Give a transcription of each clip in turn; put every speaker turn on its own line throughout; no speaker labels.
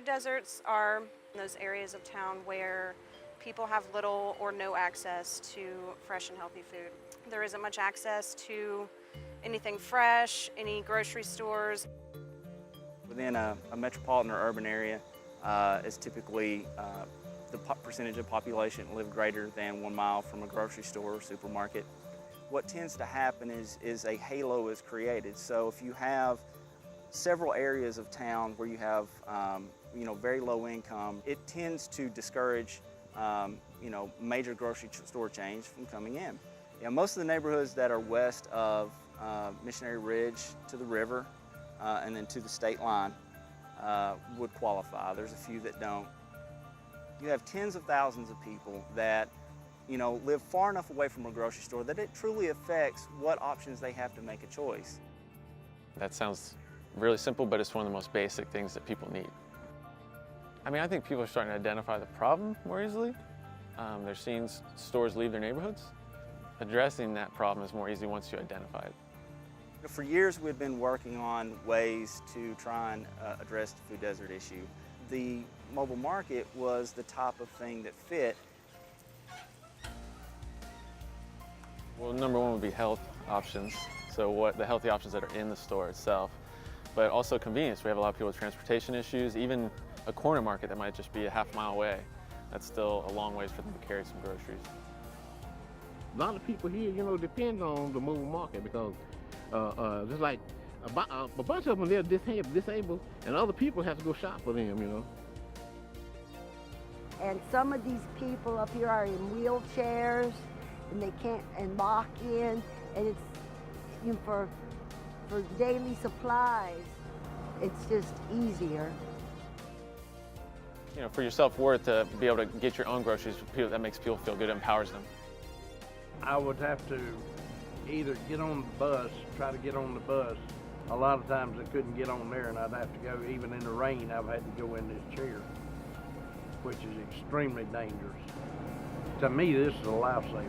Food deserts are those areas of town where people have little or no access to fresh and healthy food. There isn't much access to anything fresh, any grocery stores.
Within a metropolitan or urban area, is typically the percentage of population live greater than 1 mile from a grocery store or supermarket. What tends to happen is a halo is created. So if you have several areas of town where you have very low income, it tends to discourage major grocery store chains from coming in. Most of the neighborhoods that are west of Missionary Ridge to the river and then to the state line would qualify. There's a few that don't. You have tens of thousands of people that live far enough away from a grocery store that it truly affects what options they have to make a choice.
That sounds really simple, but it's one of the most basic things that people need. I think people are starting to identify the problem more easily. They're seeing stores leave their neighborhoods. Addressing that problem is more easy once you identify it.
For years, we've been working on ways to try and address the food desert issue. The mobile market was the type of thing that fit.
Well, number one would be health options. So what the healthy options that are in the store itself, but also convenience. We have a lot of people with transportation issues, even a corner market that might just be a half-mile away. That's still a long ways for them to carry some groceries.
A lot of people here, depend on the mobile market because just like a bunch of them, they're disabled, and other people have to go shop for them,
And some of these people up here are in wheelchairs, and they can't lock in, and it's for daily supplies, it's just easier.
For your self-worth to be able to get your own groceries, that makes people feel good, empowers them.
I would have to either get on the bus, try to get on the bus. A lot of times I couldn't get on there and I'd have to go, even in the rain, I've had to go in this chair, which is extremely dangerous. To me, this is a lifesaver.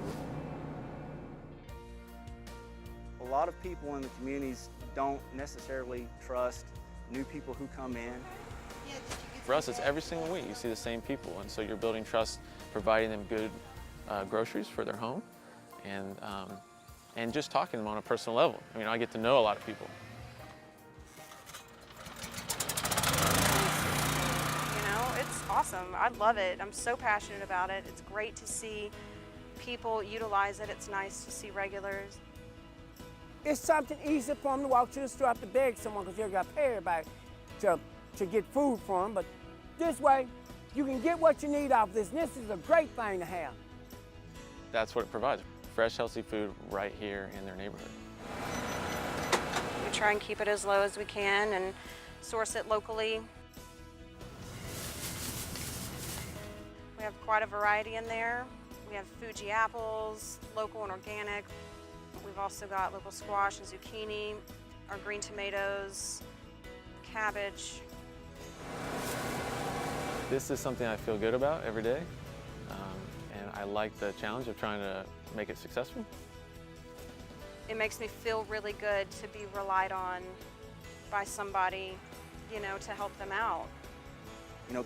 A lot of people in the communities don't necessarily trust new people who come in.
For us, it's every single week. You see the same people, and so you're building trust, providing them good groceries for their home, and just talking to them on a personal level. I get to know a lot of people.
It's awesome. I love it. I'm so passionate about it. It's great to see people utilize it. It's nice to see regulars.
It's something easy for them to walk to the store to beg someone because you got to pay everybody to get food for them. But this way, you can get what you need off this. And this is a great thing to have.
That's what it provides. Fresh, healthy food right here in their neighborhood.
We try and keep it as low as we can and source it locally. We have quite a variety in there. We have Fuji apples, local and organic. We've also got local squash and zucchini, our green tomatoes, cabbage.
This is something I feel good about every day, and I like the challenge of trying to make it successful.
It makes me feel really good to be relied on by somebody, to help them out.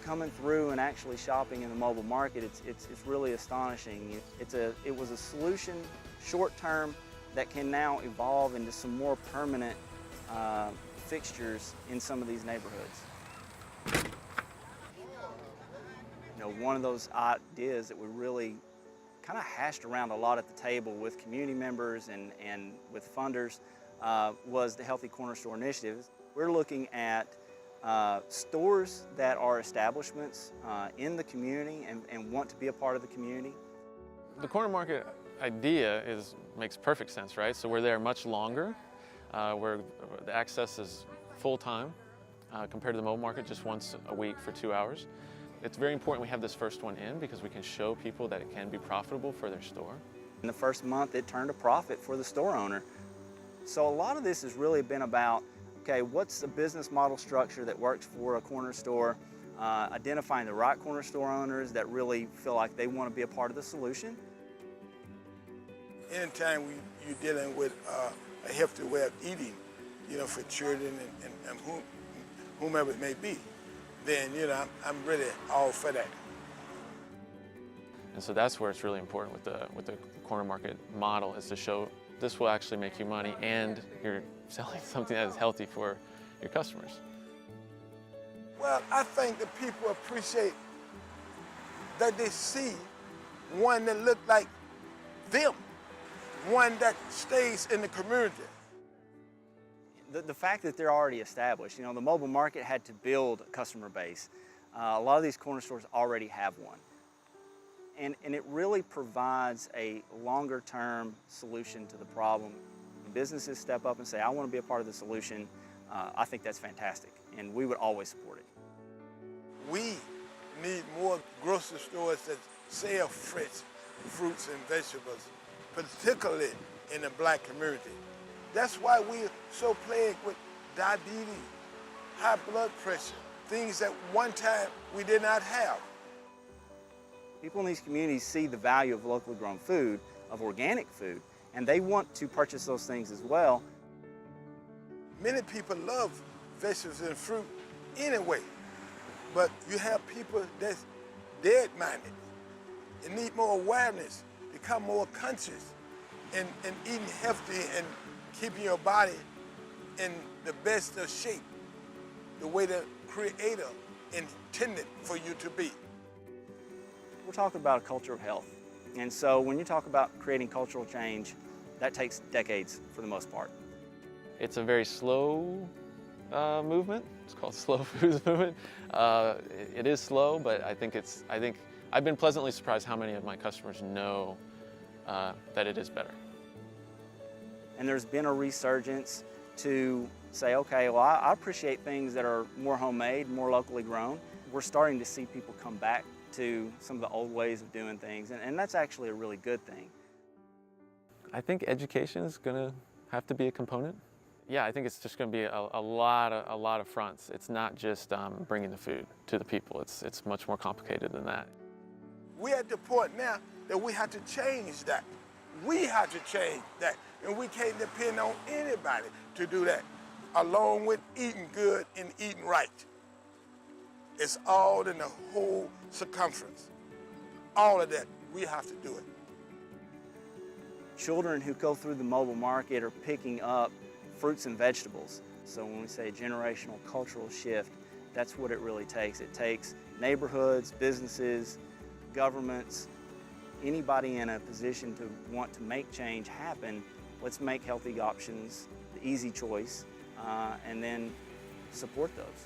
Coming through and actually shopping in the mobile market, it's really astonishing. It was a solution, short term, that can now evolve into some more permanent fixtures in some of these neighborhoods. One of those ideas that we really kind of hashed around a lot at the table with community members and with funders was the Healthy Corner Store Initiative. We're looking at stores that are establishments in the community and want to be a part of the community.
The corner market idea makes perfect sense, right? So we're there much longer, where the access is full-time compared to the mobile market, just once a week for 2 hours. It's very important we have this first one in because we can show people that it can be profitable for their store.
In the first month, it turned a profit for the store owner. So a lot of this has really been about, okay, what's the business model structure that works for a corner store, identifying the right corner store owners that really feel like they want to be a part of the solution.
Anytime you're dealing with a healthy way of eating, for children and whomever it may be, then, you know, I'm really all for that.
And so that's where it's really important with the corner market model, is to show this will actually make you money and you're selling something that is healthy for your customers.
Well, I think the people appreciate that they see one that look like them, one that stays in the community.
The fact that they're already established, you know, the mobile market had to build a customer base. A lot of these corner stores already have one. And it really provides a longer-term solution to the problem. When businesses step up and say, I want to be a part of the solution, I think that's fantastic, and we would always support it.
We need more grocery stores that sell fresh fruits and vegetables, particularly in the black community. That's why we're so plagued with diabetes, high blood pressure, things that one time we did not have.
People in these communities see the value of locally grown food, of organic food, and they want to purchase those things as well.
Many people love vegetables and fruit anyway, but you have people that's dead-minded and need more awareness, become more conscious in eating healthy and keeping your body in the best of shape, the way the Creator intended for you to be.
We're talking about a culture of health. And so when you talk about creating cultural change, that takes decades for the most part.
It's a very slow movement. It's called slow foods movement. It is slow, but I think I've been pleasantly surprised how many of my customers know that it is better.
And there's been a resurgence to say, okay, well, I appreciate things that are more homemade, more locally grown. We're starting to see people come back to some of the old ways of doing things, and that's actually a really good thing.
I think education is going to have to be a component. Yeah, I think it's just going to be a lot of fronts. It's not just bringing the food to the people. It's much more complicated than that.
We're at the point now that we have to change that. We have to change that, and we can't depend on anybody to do that, along with eating good and eating right. It's all in the whole circumference. All of that, we have to do it.
Children who go through the mobile market are picking up fruits and vegetables. So when we say generational cultural shift, that's what it really takes. It takes neighborhoods, businesses, governments, anybody in a position to want to make change happen. Let's make healthy options the easy choice, and then support those.